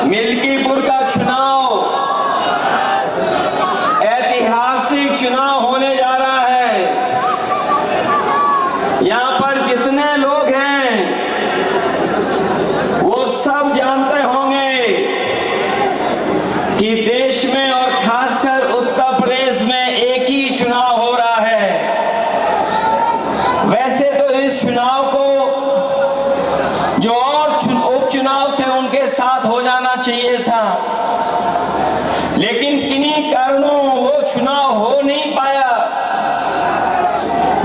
मिल्कीपुर का चुनाव ऐतिहासिक चुनाव होने जा रहा है। यहाँ पर जितने लोग हैं वो सब जानते होंगे कि देश में और खासकर उत्तर प्रदेश में एक ही चुनाव हो रहा है। वैसे तो इस चुनाव को जो और उपचुनाव थे उनके साथ हो जाना चाहिए था, लेकिन किन्हीं कारणों वो चुनाव हो नहीं पाया।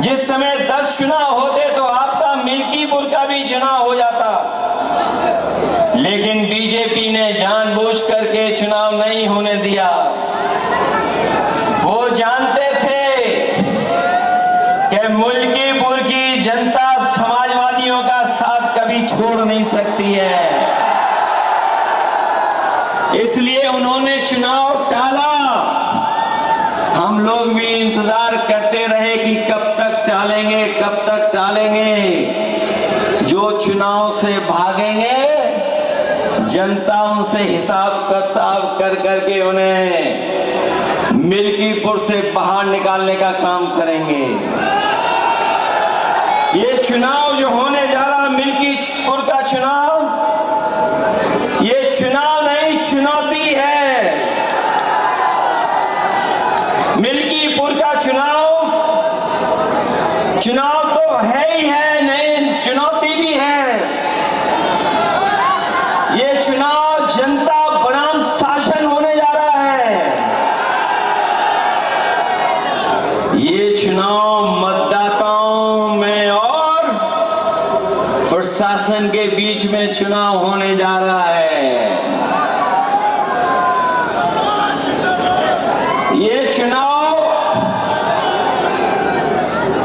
जिस समय 10 चुनाव होते तो आपका मिल्कीपुर का भी चुनाव हो जाता, लेकिन बीजेपी ने जानबूझ करके चुनाव नहीं होने दिया। वो जानते थे कि मिल्कीपुर की जनता समाजवादियों का साथ कभी छोड़ नहीं सकती है, इसलिए उन्होंने चुनाव टाला। हम लोग भी इंतजार करते रहे कि कब तक टालेंगे, कब तक टालेंगे। जो चुनाव से भागेंगे जनता उनसे हिसाब किताब कर करके उन्हें मिल्कीपुर से बाहर निकालने का काम करेंगे। ये चुनाव जो होने जा रहा मिल्कीपुर का चुनाव, ये चुनाव नहीं चुनौती है। मिल्कीपुर का चुनाव तो है ही है, नहीं चुनौती भी है। ये चुनाव जनता बनाम शासन होने जा रहा है। ये चुनाव मतदाताओं में और प्रशासन के बीच में चुनाव होने जा रहा है। ये चुनाव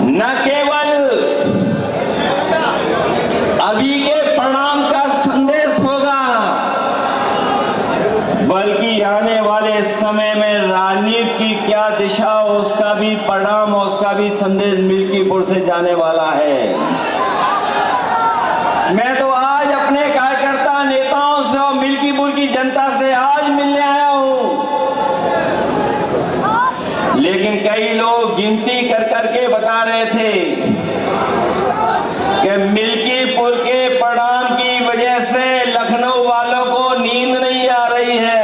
न केवल अभी के परिणाम का संदेश होगा, बल्कि आने वाले समय में राजनीति की क्या दिशा हो उसका भी परिणाम हो, उसका भी संदेश मिल्कीपुर से जाने वाला है। मैं तो आज अपने कार्यकर्ता नेताओं से और मिल्कीपुर की जनता से आज मिलने आया हूं, लेकिन कई लोग गिनती कर करके बता रहे थे कि मिल्कीपुर के परिणाम की वजह से लखनऊ वालों को नींद नहीं आ रही है।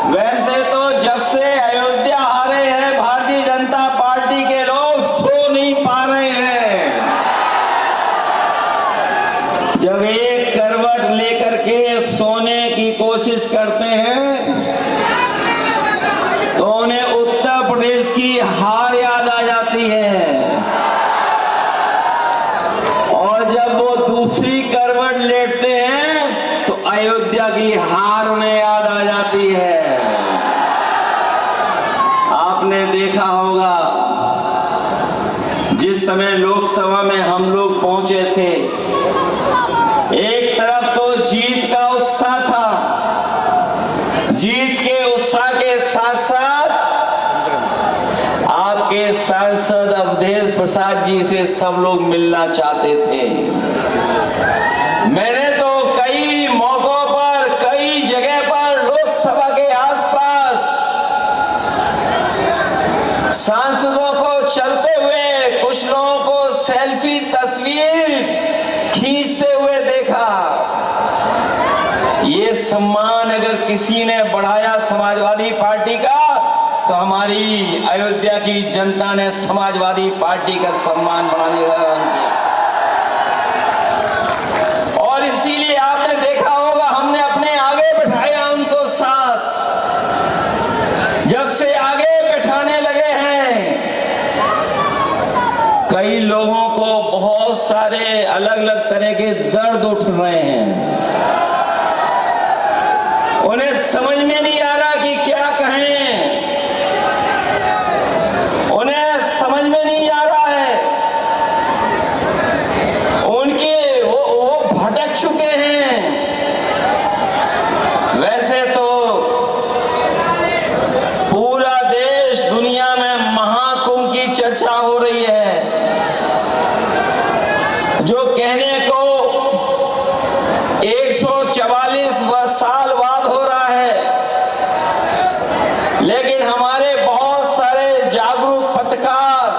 वैसे तो जब से अयोध्या आ रहे हैं भारतीय जनता पार्टी के लोग सो नहीं पा रहे हैं। जब एक करवट लेकर के सोने की कोशिश करते हैं तो उन्हें उत्तर प्रदेश की हार याद आ जाती है, और जब वो दूसरी करवट लेते हैं तो अयोध्या की हार उन्हें याद आ जाती है। आपने देखा होगा जिस समय लोकसभा में हम लोग पहुंचे थे, एक तरफ तो जीत का उत्साह था, जीत के उत्साह के साथ साथ आपके सांसद अवधेश प्रसाद जी से सब लोग मिलना चाहते थे। मैंने तो कई मौकों पर, कई जगह पर लोकसभा के आसपास सांसदों को चलते हुए, कुछ लोगों को सेल्फी तस्वीर खींचते हुए देखा। ये सम्मान अगर किसी ने बढ़ाया समाजवादी पार्टी का, तो हमारी अयोध्या की जनता ने समाजवादी पार्टी का सम्मान बढ़ाने का काम किया। और इसीलिए आपने देखा होगा हमने अपने आगे बैठाया उनको साथ। जब से आगे बैठाने लगे हैं, कई लोगों को बहुत सारे अलग अलग तरह के दर्द उठ रहे हैं। उन्हें समझ में नहीं आ रहा कि क्या कहें, उन्हें समझ में नहीं आ रहा है। उनके वो भटक चुके हैं। वैसे तो पूरा देश दुनिया में महाकुंभ की चर्चा हो रही है, जो कहने को लेकिन हमारे बहुत सारे जागरूक पत्रकार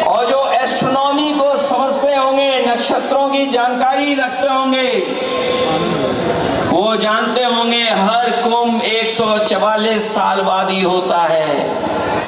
और जो एस्ट्रोनॉमी को समझते होंगे, नक्षत्रों की जानकारी रखते होंगे, वो जानते होंगे हर कुंभ 144 साल बाद ही होता है।